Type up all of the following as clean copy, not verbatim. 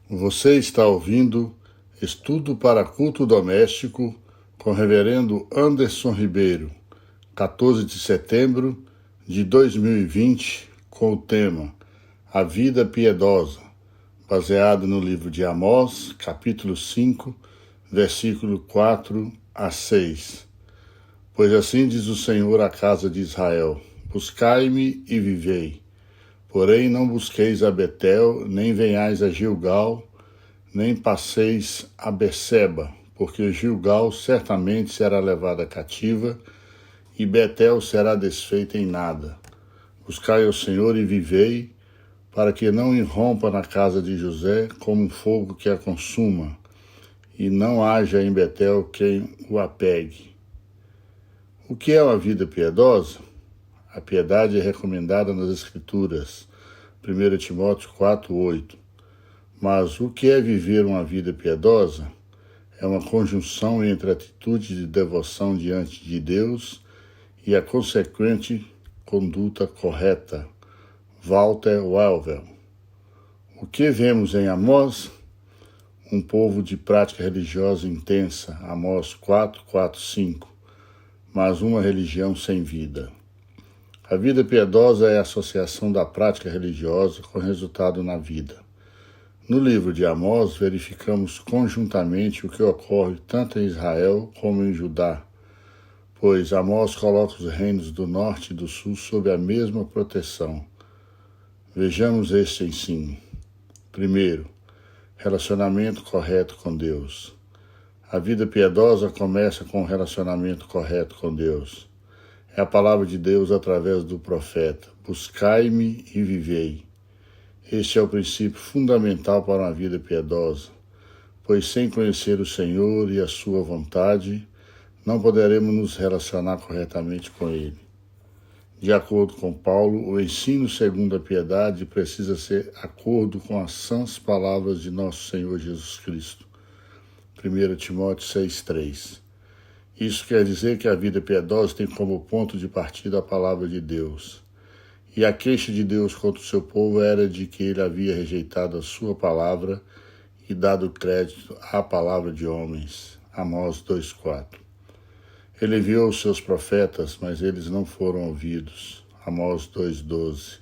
Você está ouvindo Estudo para Culto Doméstico com o Reverendo Anderson Ribeiro, 14 de setembro de 2020, com o tema A Vida Piedosa, baseado no livro de Amós, capítulo 5, versículo 4 a 6. Pois assim diz o Senhor à casa de Israel: Buscai-me e vivei. Porém não busqueis a Betel, nem venhais a Gilgal, nem passeis a Berseba, porque Gilgal certamente será levada cativa, e Betel será desfeita em nada. Buscai ao Senhor e vivei, para que não irrompa na casa de José como um fogo que a consuma, e não haja em Betel quem o apegue. O que é uma vida piedosa? A piedade é recomendada nas Escrituras, 1 Timóteo 4:8. Mas o que é viver uma vida piedosa? É uma conjunção entre a atitude de devoção diante de Deus e a consequente conduta correta. Walter Welver. O que vemos em Amós? Um povo de prática religiosa intensa, Amós 4:4-5, mas uma religião sem vida. A vida piedosa é a associação da prática religiosa com resultado na vida. No livro de Amós, verificamos conjuntamente o que ocorre tanto em Israel como em Judá, pois Amós coloca os reinos do norte e do sul sob a mesma proteção. Vejamos este ensino. Primeiro, relacionamento correto com Deus. A vida piedosa começa com o relacionamento correto com Deus. É a palavra de Deus através do profeta: buscai-me e vivei. Este é o princípio fundamental para uma vida piedosa, pois sem conhecer o Senhor e a sua vontade, não poderemos nos relacionar corretamente com Ele. De acordo com Paulo, o ensino segundo a piedade precisa ser de acordo com as sãs palavras de nosso Senhor Jesus Cristo. 1 Timóteo 6:3. Isso quer dizer que a vida piedosa tem como ponto de partida a palavra de Deus. E a queixa de Deus contra o seu povo era de que ele havia rejeitado a sua palavra e dado crédito à palavra de homens. Amós 2:4. Ele enviou os seus profetas, mas eles não foram ouvidos. Amós 2:12.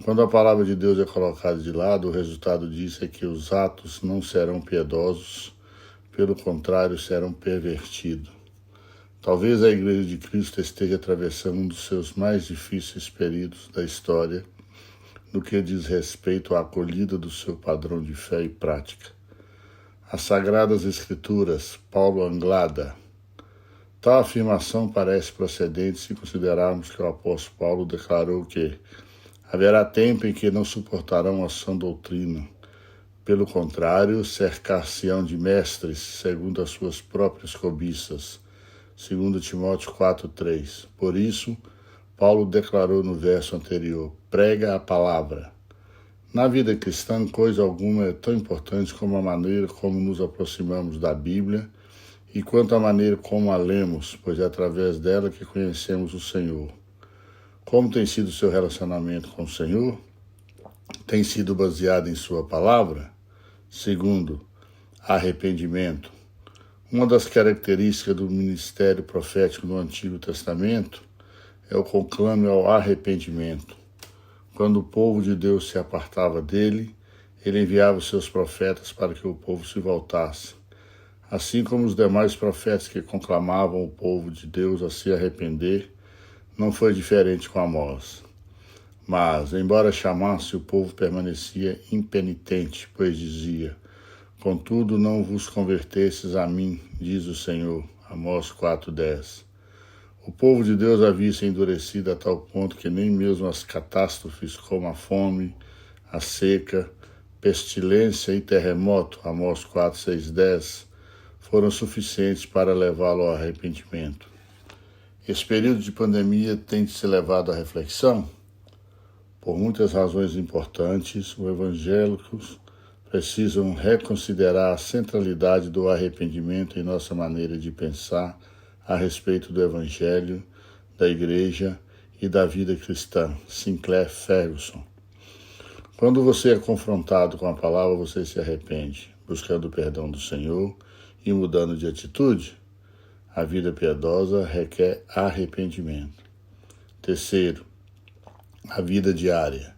Quando a palavra de Deus é colocada de lado, o resultado disso é que os atos não serão piedosos, pelo contrário, serão pervertidos. Talvez a Igreja de Cristo esteja atravessando um dos seus mais difíceis períodos da história no que diz respeito à acolhida do seu padrão de fé e prática. As Sagradas Escrituras, Paulo Anglada. Tal afirmação parece procedente se considerarmos que o apóstolo Paulo declarou que haverá tempo em que não suportarão a sã doutrina. Pelo contrário, cercar-se-ão de mestres, segundo as suas próprias cobiças. 2 Timóteo 4:3. Por isso, Paulo declarou no verso anterior: prega a palavra. Na vida cristã, coisa alguma é tão importante como a maneira como nos aproximamos da Bíblia e quanto a maneira como a lemos, pois é através dela que conhecemos o Senhor. Como tem sido o seu relacionamento com o Senhor? Tem sido baseado em sua palavra? Segundo, arrependimento. Uma das características do ministério profético no Antigo Testamento é o conclame ao arrependimento. Quando o povo de Deus se apartava dele, ele enviava os seus profetas para que o povo se voltasse. Assim como os demais profetas que conclamavam o povo de Deus a se arrepender, não foi diferente com Amós. Mas, embora chamasse, o povo permanecia impenitente, pois dizia: contudo, não vos convertestes a mim, diz o Senhor. Amós 4:10. O povo de Deus havia se endurecido a tal ponto que nem mesmo as catástrofes como a fome, a seca, pestilência e terremoto, Amós 4:6-10, foram suficientes para levá-lo ao arrependimento. Esse período de pandemia tem de ser levado à reflexão? Por muitas razões importantes, os evangélicos precisam reconsiderar a centralidade do arrependimento em nossa maneira de pensar a respeito do Evangelho, da Igreja e da vida cristã. Sinclair Ferguson. Quando você é confrontado com a palavra, você se arrepende, buscando o perdão do Senhor e mudando de atitude? A vida piedosa requer arrependimento. Terceiro, a vida diária.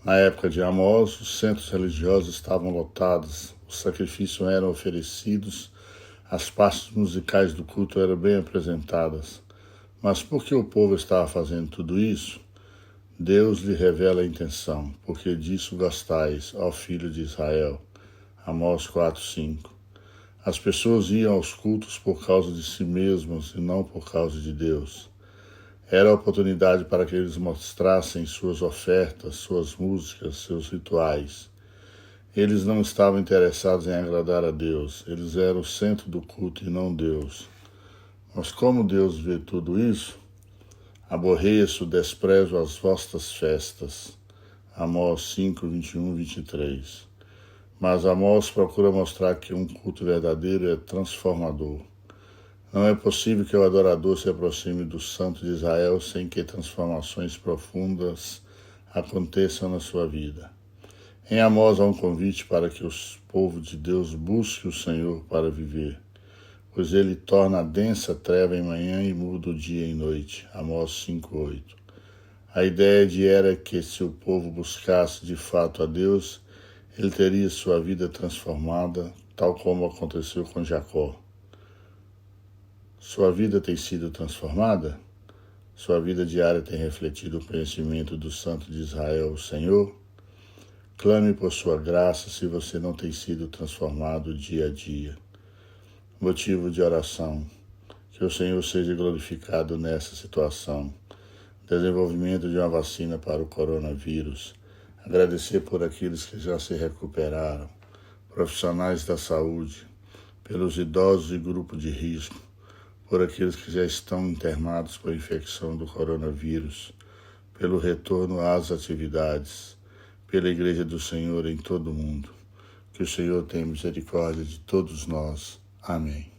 Na época de Amós, os centros religiosos estavam lotados, os sacrifícios eram oferecidos, as partes musicais do culto eram bem apresentadas. Mas por que o povo estava fazendo tudo isso? Deus lhe revela a intenção, porque disso gostais, ó filho de Israel. Amós 4:5. As pessoas iam aos cultos por causa de si mesmas e não por causa de Deus. Era a oportunidade para que eles mostrassem suas ofertas, suas músicas, seus rituais. Eles não estavam interessados em agradar a Deus, eles eram o centro do culto e não Deus. Mas como Deus vê tudo isso? Aborreço, desprezo as vossas festas. Amós 5, 21, 23. Mas Amós procura mostrar que um culto verdadeiro é transformador. Não é possível que o adorador se aproxime do Santo de Israel sem que transformações profundas aconteçam na sua vida. Em Amós há um convite para que o povo de Deus busque o Senhor para viver, pois ele torna a densa treva em manhã e muda o dia em noite. Amós 5:8. A ideia era que se o povo buscasse de fato a Deus, ele teria sua vida transformada, tal como aconteceu com Jacó. Sua vida tem sido transformada? Sua vida diária tem refletido o conhecimento do Santo de Israel, o Senhor? Clame por sua graça se você não tem sido transformado dia a dia. Motivo de oração. Que o Senhor seja glorificado nessa situação. Desenvolvimento de uma vacina para o coronavírus. Agradecer por aqueles que já se recuperaram. Profissionais da saúde. Pelos idosos e grupo de risco. Por aqueles que já estão internados por infecção do coronavírus. Pelo retorno às atividades. Pela Igreja do Senhor em todo o mundo. Que o Senhor tenha misericórdia de todos nós. Amém.